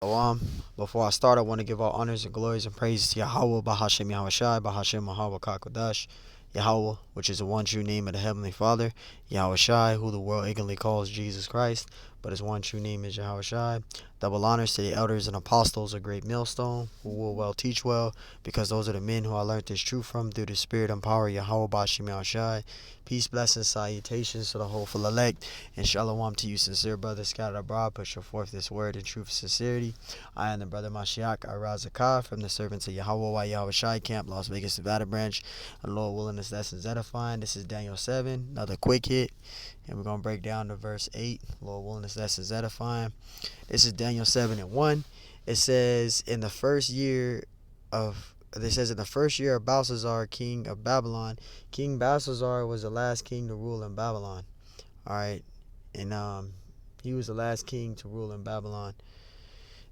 Before I start, I want to give all honors and glories and praises to Yahweh, Bahashem Yahushai, Bahashem Mahawa Kakodash, Yahweh, which is the one true name of the Heavenly Father, Yahushai, who the world ignorantly calls Jesus Christ, but his one true name is Yahushai. Double honors to the elders and apostles of Great Millstone, who will well teach well, because those are the men who I learned this truth from through the Spirit and power of Yahweh, Bahashem Yahushai. Peace, blessings, salutations to the hopeful elect, and shalom to you, sincere brothers scattered abroad. Push forth this word in truth and sincerity. I am the brother Mashiach Arazakah from the servants of Yahweh Yahweh Shai Camp, Las Vegas, Nevada branch. And Lord willing, this lesson's edifying. This is Daniel 7, another quick hit. And we're going to break down to verse 8. Lord willing, this lesson's edifying. This is Daniel 7 and 1. It says, in the first year of Belshazzar, king of Babylon. King Belshazzar was the last king to rule in Babylon. All right. And he was the last king to rule in Babylon.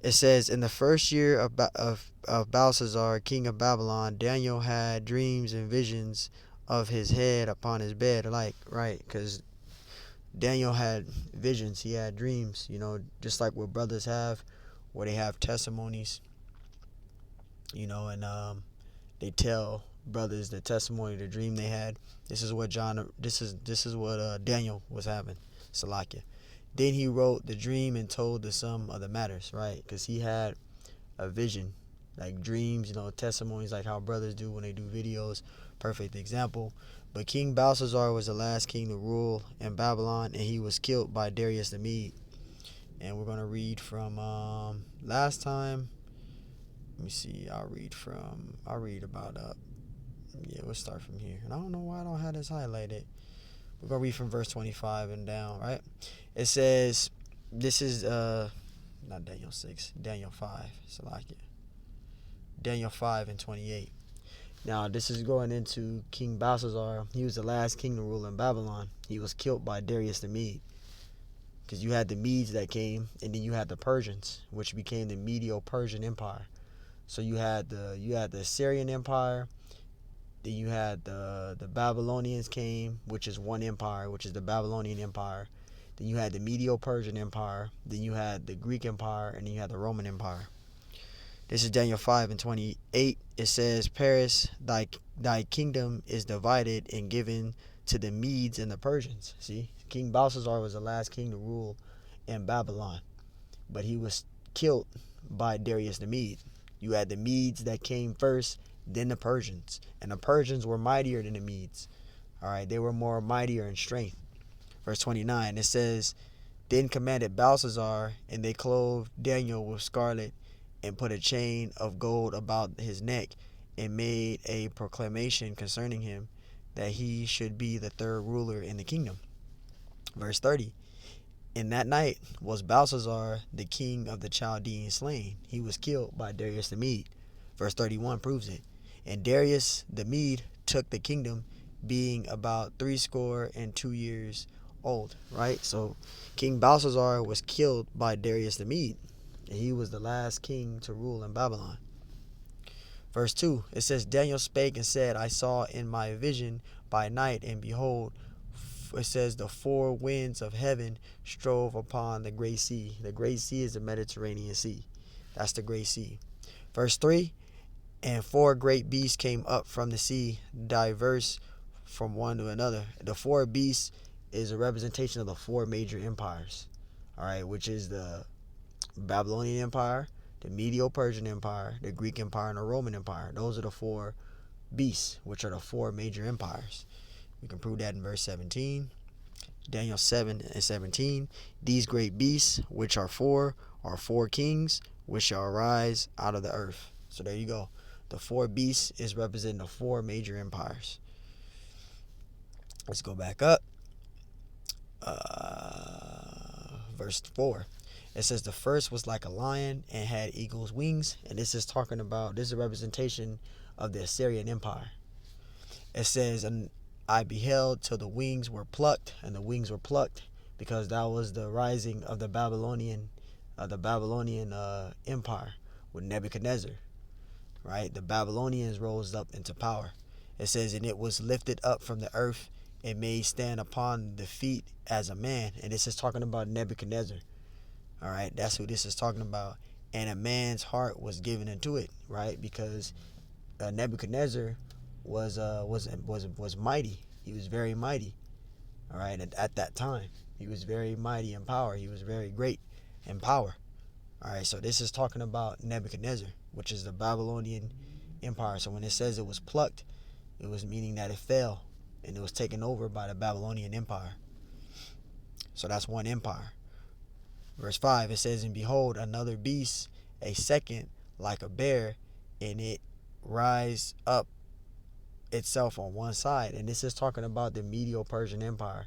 It says, in the first year of Belshazzar, king of Babylon, Daniel had dreams and visions of his head upon his bed. Right? Because Daniel had visions. He had dreams, just like what brothers have, where they have testimonies, and they tell brothers the testimony, the dream they had. This is what Daniel was having. Salakia. Then he wrote the dream and told the sum of the matters, right? Because he had a vision, like dreams, testimonies, like how brothers do when they do videos. Perfect example. But King Belshazzar was the last king to rule in Babylon, and he was killed by Darius the Mede. And we're going to read from last time. Let me see. We'll start from here. And I don't know why I don't have this highlighted. We're going to read from verse 25 and down, right? It says, this is, not Daniel 6, Daniel 5, Salakia. Daniel 5 and 28. Now, this is going into King Belshazzar. He was the last king to rule in Babylon. He was killed by Darius the Mede. Because you had the Medes that came, and then you had the Persians, which became the Medo-Persian Empire. So you had the Assyrian Empire. Then you had the Babylonians came, which is one empire, which is the Babylonian Empire. Then you had the Medo-Persian Empire. Then you had the Greek Empire, and then you had the Roman Empire. This is Daniel 5 and 28. It says, Paris, thy kingdom is divided and given to the Medes and the Persians. See, King Belshazzar was the last king to rule in Babylon, but he was killed by Darius the Mede. You had the Medes that came first, then the Persians. And the Persians were mightier than the Medes. All right, they were more mightier in strength. Verse 29, it says, then commanded Belshazzar, and they clothed Daniel with scarlet, and put a chain of gold about his neck, and made a proclamation concerning him, that he should be the third ruler in the kingdom. Verse 30, in that night was Belshazzar, the king of the Chaldeans, slain. He was killed by Darius the Mede. Verse 31 proves it. And Darius the Mede took the kingdom, being about 62 years old. Right? So King Belshazzar was killed by Darius the Mede, and he was the last king to rule in Babylon. Verse 2, it says, Daniel spake and said, I saw in my vision by night, and behold, it says, the four winds of heaven strove upon the great sea. The great sea is the Mediterranean Sea. That's the great sea. Verse 3, and four great beasts came up from the sea, diverse from one to another. The four beasts is a representation of the four major empires, all right, which is the Babylonian Empire, the Medo-Persian Empire, the Greek Empire, and the Roman Empire. Those are the four beasts, which are the four major empires. We can prove that in verse 17. Daniel 7 and 17. These great beasts, which are four kings, which shall arise out of the earth. So there you go. The four beasts is representing the four major empires. Let's go back up. Verse 4. It says, the first was like a lion and had eagle's wings. And this is a representation of the Assyrian Empire. It says, and I beheld till the wings were plucked, and the wings were plucked because that was the rising of the Babylonian Empire with Nebuchadnezzar. Right? The Babylonians rose up into power. It says, and it was lifted up from the earth and made stand upon the feet as a man. And this is talking about Nebuchadnezzar. All right, that's who this is talking about. and a man's heart was given into it, right? Because Nebuchadnezzar was mighty. He was very mighty. All right, at that time, he was very mighty in power. He was very great in power. All right, so this is talking about Nebuchadnezzar, which is the Babylonian Empire. So when it says it was plucked, it was meaning that it fell and it was taken over by the Babylonian Empire. So that's one empire. Verse 5, it says, and behold, another beast, a second, like a bear, and it rise up itself on one side. And this is talking about the Medo-Persian Empire.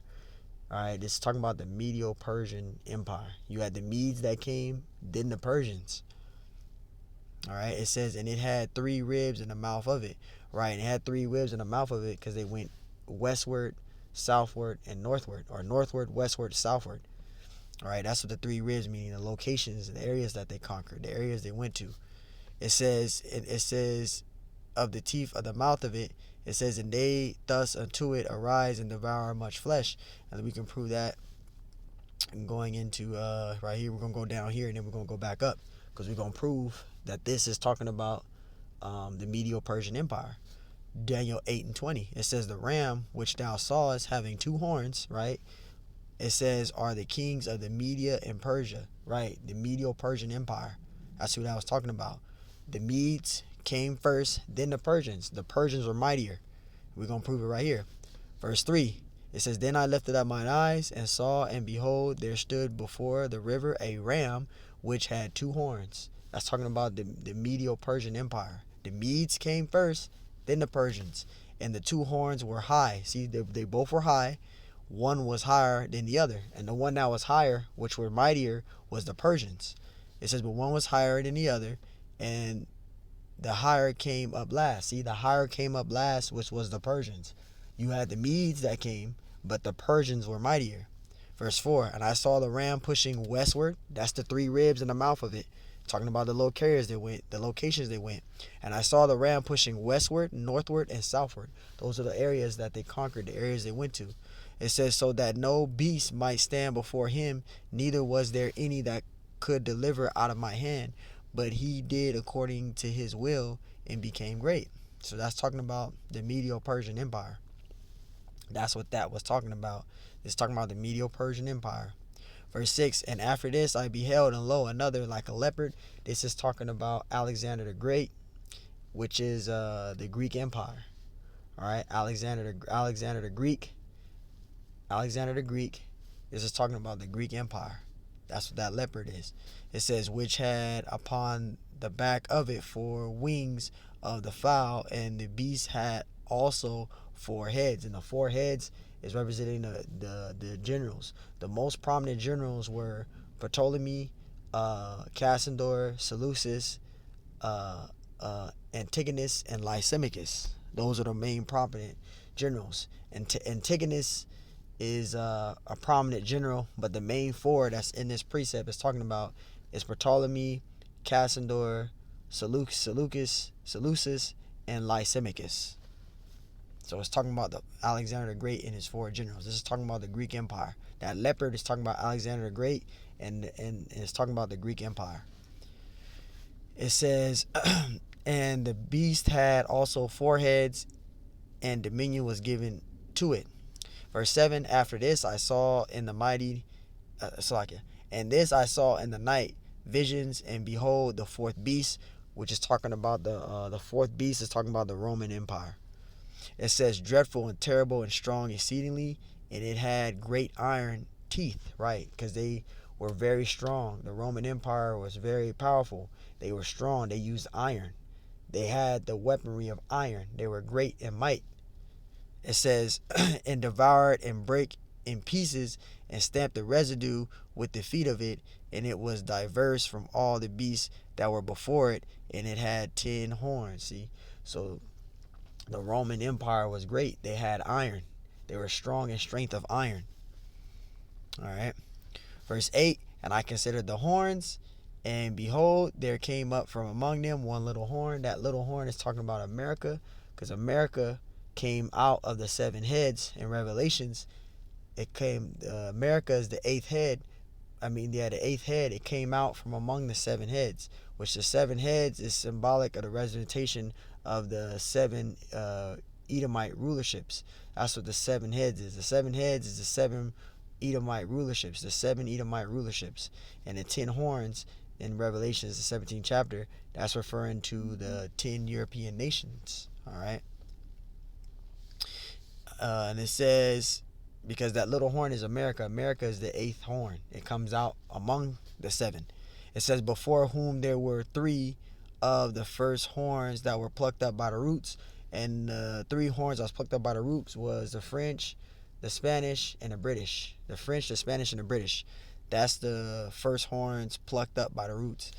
All right, this is talking about the Medo-Persian Empire. You had the Medes that came, then the Persians. All right, it says, and it had 3 ribs in the mouth of it. Right, and it had 3 ribs in the mouth of it because they went westward, southward, and northward, or northward, westward, southward. All right, that's what the 3 ribs mean, the locations, the areas that they conquered, the areas they went to. It says of the teeth of the mouth of it, it says, and they thus unto it arise and devour much flesh. And we can prove that going into right here. We're going to go down here and then we're going to go back up because we're going to prove that this is talking about the Medo-Persian Empire. Daniel 8:20. It says, the ram which thou sawest having 2 horns, right? It says, are the kings of the Media and Persia, right? The Medo-Persian Empire. That's who that was talking about. The Medes came first, then the Persians. The Persians were mightier. We're going to prove it right here. Verse 3, it says, then I lifted up mine eyes and saw, and behold, there stood before the river a ram which had 2 horns. That's talking about the Medo-Persian Empire. The Medes came first, then the Persians. And the 2 horns were high. See, they both were high. One was higher than the other. And the one that was higher, which were mightier, was the Persians. It says, but one was higher than the other, and the higher came up last. See, the higher came up last, which was the Persians. You had the Medes that came, but the Persians were mightier. Verse 4, and I saw the ram pushing westward. That's the 3 ribs in the mouth of it. Talking about the locations they went. And I saw the ram pushing westward, northward, and southward. Those are the areas that they conquered, the areas they went to. It says, so that no beast might stand before him, neither was there any that could deliver out of my hand. But he did according to his will and became great. So that's talking about the Medo-Persian Empire. That's what that was talking about. It's talking about the Medo-Persian Empire. Verse 6, and after this I beheld, and lo, another like a leopard. This is talking about Alexander the Great, which is the Greek Empire. All right, Alexander the Greek. This is talking about the Greek Empire. That's what that leopard is. It says, which had upon the back of it 4 wings of the fowl, and the beast had also 4 heads. And the 4 heads is representing the generals. The most prominent generals were Ptolemy, Cassander, Seleucus, Antigonus, and Lysimachus. Those are the main prominent generals. And Antigonus is a prominent general, but the main 4 that's in this precept is talking about is Ptolemy, Cassander, Seleucus, and Lysimachus. So it's talking about the Alexander the Great and his 4 generals. This is talking about the Greek Empire. That leopard is talking about Alexander the Great, and it's talking about the Greek Empire. It says, and the beast had also 4 heads, and dominion was given to it. Verse 7, after this I saw in the mighty, and this I saw in the night visions, and behold, the 4th beast, which is talking about the 4th beast is talking about the Roman Empire. It says, dreadful and terrible and strong exceedingly, and it had great iron teeth, right? Because they were very strong. The Roman Empire was very powerful. They were strong. They used iron. They had the weaponry of iron. They were great in might. It says, and devoured and break in pieces and stamped the residue with the feet of it, and it was diverse from all the beasts that were before it, and it had 10 horns. See, so the Roman Empire was great. They had iron. They were strong in strength of iron. All right. Verse 8, and I considered the horns, and behold, there came up from among them 1 little horn. That little horn is talking about America, because America came out of the 7 heads in Revelations. It came, America is the 8th head, the eighth head, it came out from among the seven heads, which the seven heads is symbolic of the representation of the seven Edomite rulerships. That's what the seven heads is. The seven heads is the seven Edomite rulerships, the seven Edomite rulerships. And the 10 horns in Revelations, the 17th chapter, that's referring to the 10 European nations. All right. And it says, because that little horn is America. America is the eighth horn. It comes out among the seven. It says, before whom there were 3 of the first horns that were plucked up by the roots. And the 3 horns that was plucked up by the roots was the French, the Spanish, and the British. The French, the Spanish, and the British. That's the first horns plucked up by the roots.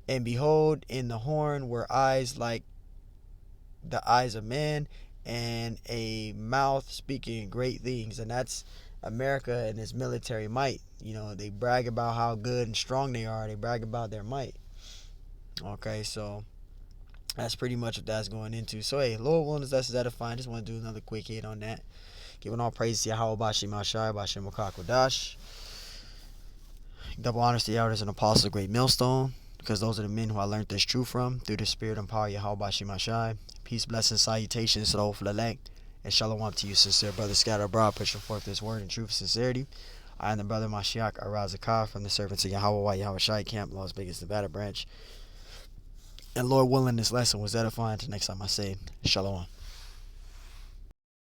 And behold, in the horn were eyes like the eyes of man, and a mouth speaking great things. And that's America and its military might. They brag about how good and strong they are. They brag about their might. Okay, so that's pretty much what that's going into. So, hey, Lord willing, that's edifying. Just want to do another quick hit on that. Giving all praise to Yahweh Bashim Ashai, Bashim Makakwadash. Double honors to the elders and apostles of Great Millstone, because those are the men who I learned this truth from, through the spirit and power of Yahweh Bashim Ashai. Peace, blessings, salutations to the whole elect, and shalom to you, sincere brothers scattered abroad, pushing forth this word in truth and sincerity. I am the brother Mashiach Arazakah from the servants of Yahweh Yahweh Shai Camp, Las Vegas, Nevada branch. And Lord willing, this lesson was edifying. Till next time I say, shalom.